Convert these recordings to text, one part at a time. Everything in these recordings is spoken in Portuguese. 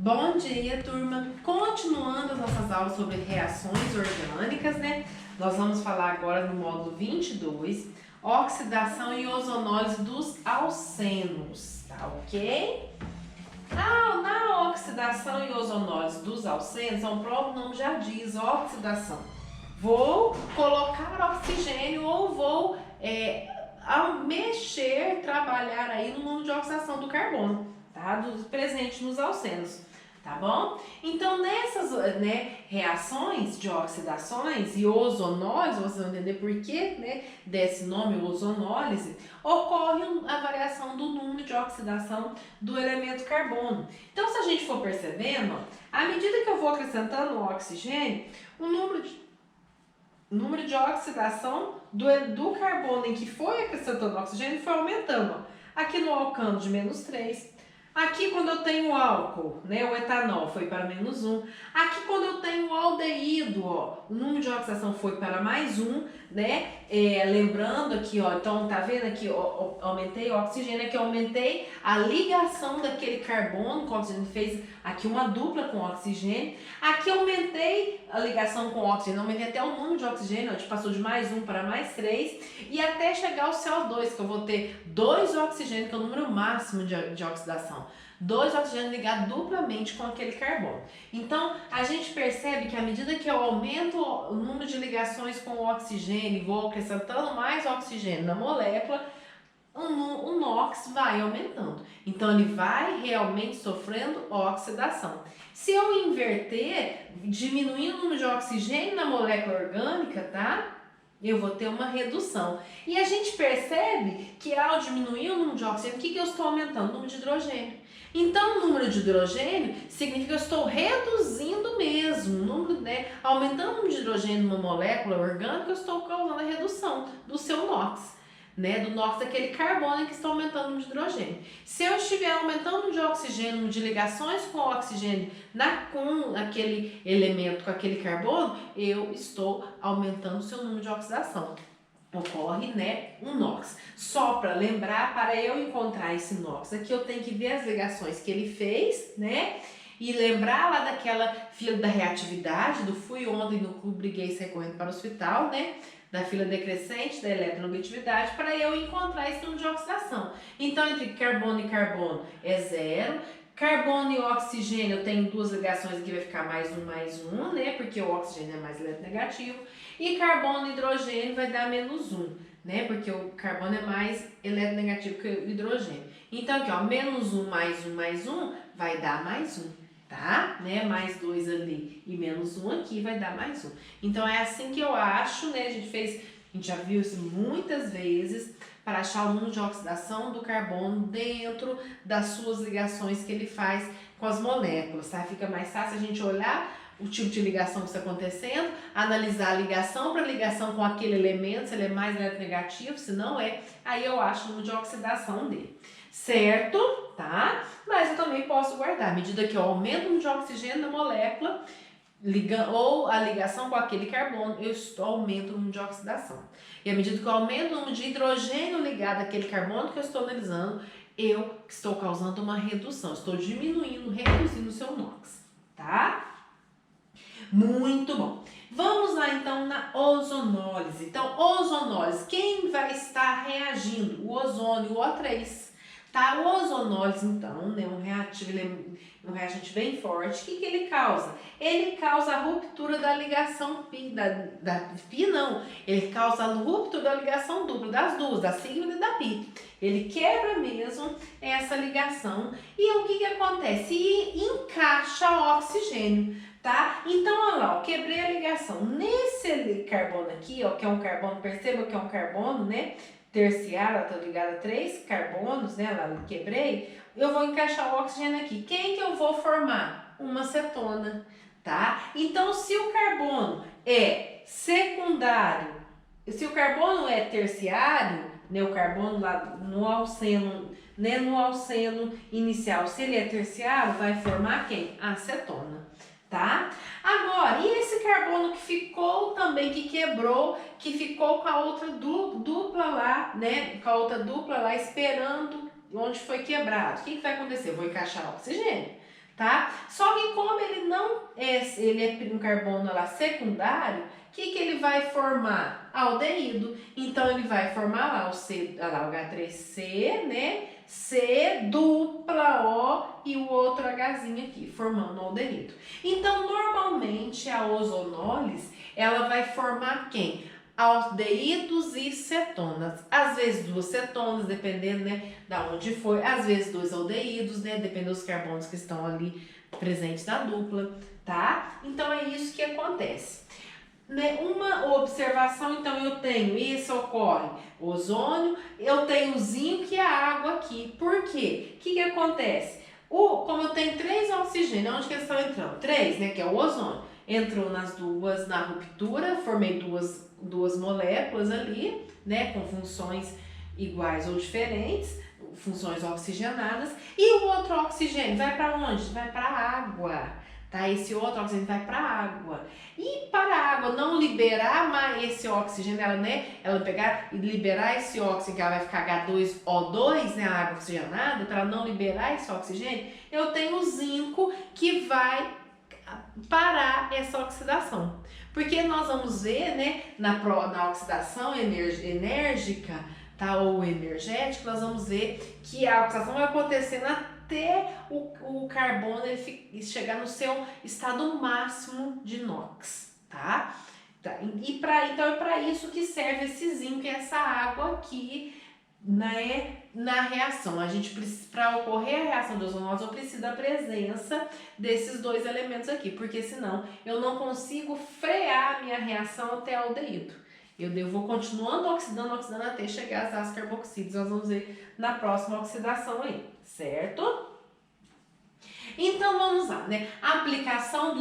Bom dia, turma! Continuando as nossas aulas sobre reações orgânicas, né? Nós vamos falar agora no módulo 22, oxidação e ozonólise dos alcenos, tá ok? Na oxidação e ozonólise dos alcenos, o próprio nome já diz, oxidação. Vou colocar oxigênio ou vou trabalhar aí no número de oxidação do carbono, tá? Presente nos alcenos. Tá bom? Então, nessas reações de oxidações e ozonólise, vocês vão entender por que desse nome ozonólise, ocorre a variação do número de oxidação do elemento carbono. Então, se a gente for percebendo, à medida que eu vou acrescentando o oxigênio, o número de oxidação do carbono em que foi acrescentando o oxigênio foi aumentando. Aqui no alcano de -3. Aqui, quando eu tenho álcool, o etanol foi para -1. Aqui, quando eu tenho o aldeído, o número de oxidação foi para +1, lembrando aqui, então tá vendo aqui, aumentei o oxigênio, aqui aumentei a ligação daquele carbono com o oxigênio, fez aqui uma dupla com o oxigênio. Aqui aumentei a ligação com o oxigênio, aumentei até o número de oxigênio, a gente passou de +1 para +3, e até chegar ao CO2, que eu vou ter 2 oxigênios, que é o número máximo de oxidação. 2 oxigênios ligados duplamente com aquele carbono. Então, a gente percebe que à medida que eu aumento o número de ligações com o oxigênio e vou acrescentando mais oxigênio na molécula, o NOx vai aumentando. Então, ele vai realmente sofrendo oxidação. Se eu inverter, diminuindo o número de oxigênio na molécula orgânica, tá? Eu vou ter uma redução. E a gente percebe que ao diminuir o número de oxigênio, o que eu estou aumentando? O número de hidrogênio. Então, o número de hidrogênio significa que eu estou reduzindo mesmo, aumentando o número de hidrogênio numa molécula orgânica, eu estou causando a redução do seu NOx. Do NOx daquele carbono que está aumentando o número de hidrogênio. Se eu estiver aumentando o número de oxigênio, de ligações com o oxigênio com aquele elemento, com aquele carbono, eu estou aumentando o seu número de oxidação. Ocorre, um NOx. Só para lembrar, para eu encontrar esse NOx aqui, eu tenho que ver as ligações que ele fez, e lembrar lá daquela fila da reatividade, do fui ontem no clube, briguei e saí correndo para o hospital, da fila decrescente da eletronegatividade, para eu encontrar esse número de oxidação. Então, entre carbono e carbono é 0. Carbono e oxigênio, eu tenho 2 ligações aqui, vai ficar +1, porque o oxigênio é mais eletronegativo. E carbono e hidrogênio vai dar -1, porque o carbono é mais eletronegativo que o hidrogênio. Então, aqui, -1 mais 1 mais 1 vai dar +1. Tá? Mais 2 ali e -1 aqui vai dar +1. Então, é assim que eu acho, a gente já viu isso muitas vezes, para achar o número de oxidação do carbono dentro das suas ligações que ele faz com as moléculas, tá? Fica mais fácil a gente olhar o tipo de ligação que está acontecendo, analisar a ligação para ligação com aquele elemento, se ele é mais negativo, se não é, aí eu acho o número de oxidação dele. Certo? Tá? Mas eu também posso guardar. À medida que eu aumento o número de oxigênio na molécula, ou a ligação com aquele carbono, eu aumento o número de oxidação. E à medida que eu aumento o número de hidrogênio ligado àquele carbono que eu estou analisando, eu estou causando uma redução. Estou reduzindo o seu NOx. Tá? Muito bom. Vamos lá então na ozonólise. Então, ozonólise, quem vai estar reagindo? O ozônio, o O3. Tá? O ozonólise, então, um reagente bem forte. O que ele causa? Ele causa a ruptura da ligação ele causa a ruptura da ligação dupla, das duas, da sigma e da pi. Ele quebra mesmo essa ligação e o que acontece? E encaixa o oxigênio. Tá? Então, olha lá, quebrei a ligação. Nesse carbono aqui, que é um carbono, perceba que é um carbono, terciário, ela tá ligada a 3 carbonos, lá quebrei, eu vou encaixar o oxigênio aqui. Quem que eu vou formar? Uma cetona, tá? Então, se o carbono é secundário, se o carbono é terciário, o carbono lá no alceno, no alceno inicial, se ele é terciário, vai formar quem? A acetona. Tá? Agora, e esse carbono que ficou também, que quebrou, que ficou com a outra dupla lá, com a outra dupla lá esperando onde foi quebrado. O que vai acontecer? Eu vou encaixar oxigênio, tá? Só que como ele não é, ele é um carbono lá secundário, o que ele vai formar? Aldeído. Então ele vai formar lá o C, lá o H3C, né? C dupla O e o outro Hzinho aqui, formando o aldeído. Então, normalmente a ozonólise, ela vai formar quem? Aldeídos e cetonas. Às vezes duas cetonas, dependendo, né, da onde foi. Às vezes dois aldeídos, né, dependendo dos carbonos que estão ali presentes na dupla, tá? Então é isso que acontece. Né, uma observação, então eu tenho, isso ocorre, ozônio, eu tenho o zinco e a água aqui. Por quê? O que acontece? Como eu tenho 3 oxigênios, onde que eles estão entrando? 3, né, que é o ozônio. Entrou nas duas, na ruptura, formei duas moléculas ali, né, com funções iguais ou diferentes, funções oxigenadas, e o outro oxigênio vai para onde? Vai para a água. Tá? Esse outro oxigênio vai para a água. E para a água não liberar mais esse oxigênio, ela pegar e liberar esse oxigênio, que ela vai ficar H2O2, né, a água oxigenada, para ela não liberar esse oxigênio, eu tenho o zinco que vai parar essa oxidação. Porque nós vamos ver, né, na oxidação enérgica, tá, ou energética, nós vamos ver que a oxidação vai acontecendo até o carbono ele chegar no seu estado máximo de NOx, tá? Então é para isso que serve esse zinco e essa água aqui, né, na reação. A gente precisa, para ocorrer a reação de ozonose, eu preciso da presença desses dois elementos aqui, porque senão eu não consigo frear a minha reação até o aldeído. Eu vou continuando oxidando até chegar às ácidos carboxílicos. Nós vamos ver na próxima oxidação aí, certo? Então vamos lá, né? A aplicação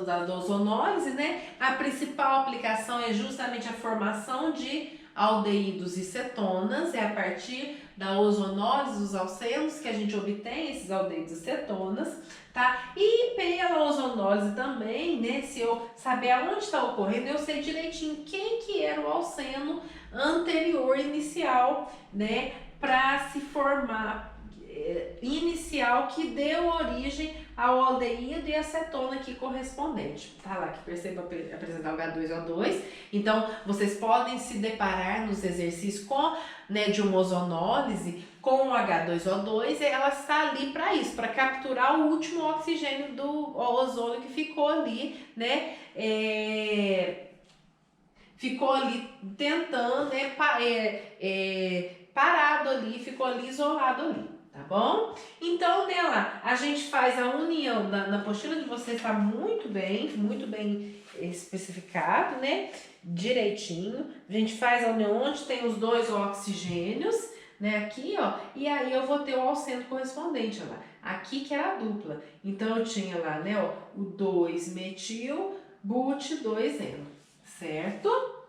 da ozonólise, né? A principal aplicação é justamente a formação de aldeídos e cetonas, é a partir da ozonólise dos alcenos que a gente obtém esses aldeídos e cetonas, tá? E pela ozonólise também, né? Se eu saber aonde está ocorrendo, eu sei direitinho quem que era o alceno anterior, inicial, né? Para se formar inicial que deu origem ao aldeído e a cetona aqui correspondente. Tá lá que perceba apresentar o H2O2. Então, vocês podem se deparar nos exercícios com, né, de uma ozonólise com o H2O2, e ela está ali para isso, para capturar o último oxigênio do ozônio que ficou ali, né, ficou ali tentando, né, parado ali, ficou ali isolado ali. Tá bom? Então, nela, a gente faz a união, na apostila de vocês está muito bem especificado, né? Direitinho. A gente faz a união onde tem os dois oxigênios, né? Aqui, ó. E aí eu vou ter o alceno correspondente, ó lá. Aqui que era a dupla. Então, eu tinha lá, né, ó, o 2-metil, but-2-eno, certo?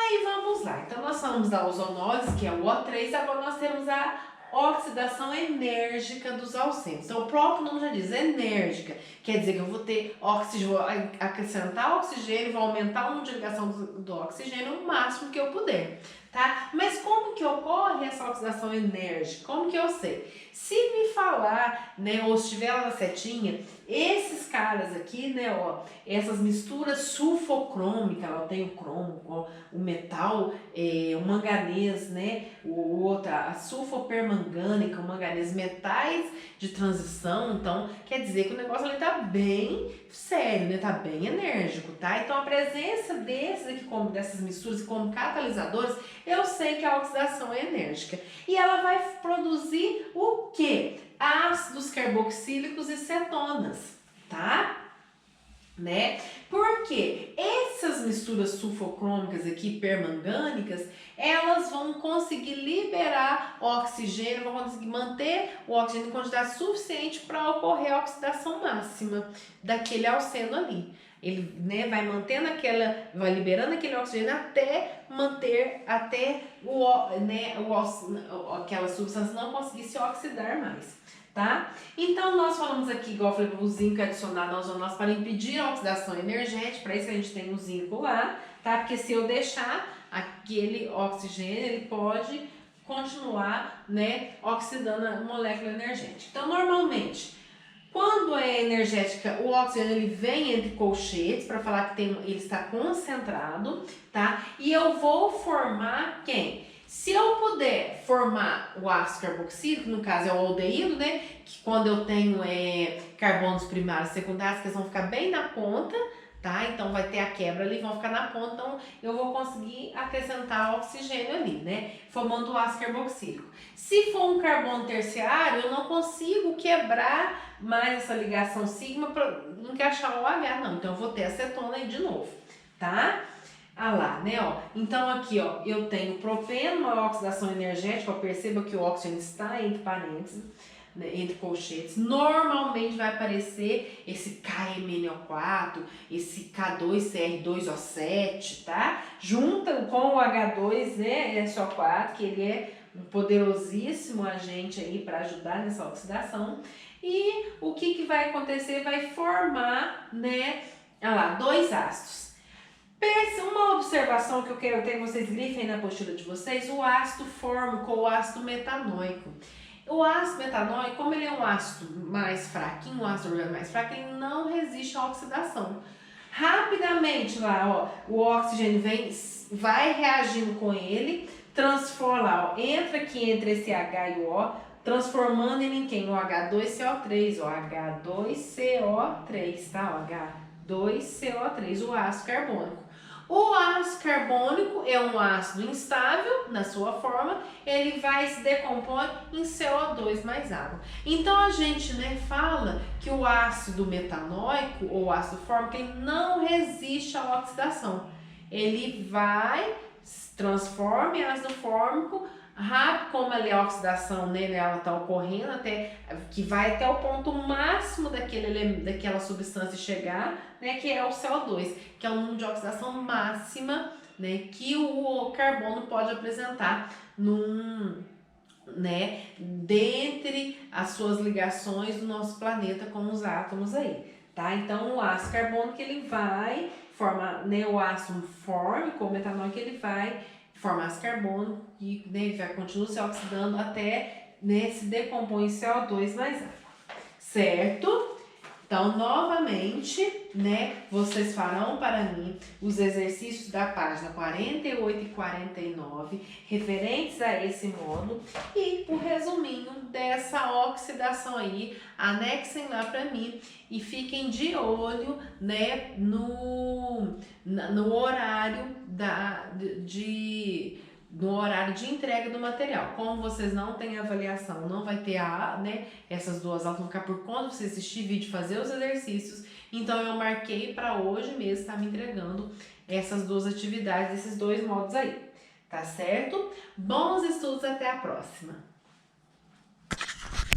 Aí vamos lá, então nós falamos da ozonólise, que é o O3, agora nós temos a oxidação enérgica dos alcenos. Então o próprio nome já diz, enérgica, quer dizer que eu vou ter oxigênio, vou acrescentar oxigênio, vou aumentar o número de ligação do oxigênio o máximo que eu puder, tá? Mas como que ocorre essa oxidação enérgica? Como que eu sei? Se me falar, né, ou se tiver lá na setinha, esses caras aqui, né, ó, essas misturas sulfocrômicas, ela tem o cromo, ó, o metal, o manganês, né, a sulfopermangânica, o manganês, metais de transição. Então quer dizer que o negócio ali tá bem sério, né, tá bem enérgico, tá? Então a presença desses aqui, como dessas misturas como catalisadores, eu sei que a oxidação é enérgica. E ela vai produzir o quê? Ácidos carboxílicos e cetonas, tá? Né? Porque essas misturas sulfocrômicas aqui, permangânicas, elas vão conseguir liberar oxigênio, vão conseguir manter o oxigênio em quantidade suficiente para ocorrer a oxidação máxima daquele alceno ali. Ele, né, vai mantendo vai liberando aquele oxigênio até manter, aquela substância não conseguir se oxidar mais. Tá? Então, nós falamos aqui, igual eu falei, o zinco é adicionado na ozonose para impedir a oxidação energética, para isso a gente tem o zinco lá, tá? Porque se eu deixar aquele oxigênio, ele pode continuar, né, oxidando a molécula energética. Então, normalmente, quando é energética, o oxigênio ele vem entre colchetes para falar que ele está concentrado, tá? E eu vou formar quem? Se eu puder formar o ácido carboxílico, no caso é o aldeído, né? Que quando eu tenho carbonos primários e secundários, que eles vão ficar bem na ponta, tá? Então vai ter a quebra ali, vão ficar na ponta, então eu vou conseguir acrescentar oxigênio ali, né? Formando o ácido carboxílico. Se for um carbono terciário, eu não consigo quebrar mais essa ligação sigma para encaixar o OH, não. Então eu vou ter acetona aí de novo, tá? Ah lá, né, ó. Então aqui, ó, eu tenho propeno, uma oxidação energética, ó, perceba que o oxigênio está entre parênteses, né, entre colchetes. Normalmente vai aparecer esse KMNO4, esse K2CR2O7, tá? Junta com o H2, né, SO4, que ele é um poderosíssimo agente aí para ajudar nessa oxidação. E o que vai acontecer? Vai formar, né, olha lá, dois ácidos. Uma observação que eu quero ter que vocês grifem na apostila de vocês, o ácido fórmico ou ácido metanóico. O ácido metanóico, como ele é um ácido mais fraquinho, um ácido orgânico mais fraco, ele não resiste à oxidação. Rapidamente lá, ó, o oxigênio vai reagindo com ele, transforma lá, ó, entra aqui entre esse H e o O, transformando ele em quem? O H2CO3, ó, H2CO3, tá? O H2CO3, o ácido carbônico. O ácido carbônico é um ácido instável na sua forma, ele vai se decompor em CO2 mais água. Então a gente, né, fala que o ácido metanóico ou ácido fórmico ele não resiste à oxidação. Ele vai, se transforma em ácido fórmico, rápido, como ali a oxidação nele ela está ocorrendo, até que vai até o ponto máximo daquela substância chegar, né, que é o CO2, que é o número de oxidação máxima, né, que o carbono pode apresentar dentre as suas ligações do nosso planeta com os átomos aí, tá? Então o ácido carbônico ele vai formar, né, o ácido fórmico ou metanóico ele vai formar ácido carbono e, né, vai continuar se oxidando até, né, se decompor em CO2 mais água, certo? Então, novamente, né, vocês farão para mim os exercícios da página 48 e 49, referentes a esse módulo, e o resuminho dessa oxidação aí, anexem lá para mim e fiquem de olho, né, no horário no horário de entrega do material. Como vocês não têm avaliação, não vai ter essas duas aulas, vão ficar por conta de você assistir vídeo, fazer os exercícios. Então eu marquei para hoje mesmo estar me entregando essas duas atividades, esses dois módulos aí, tá certo? Bons estudos, até a próxima!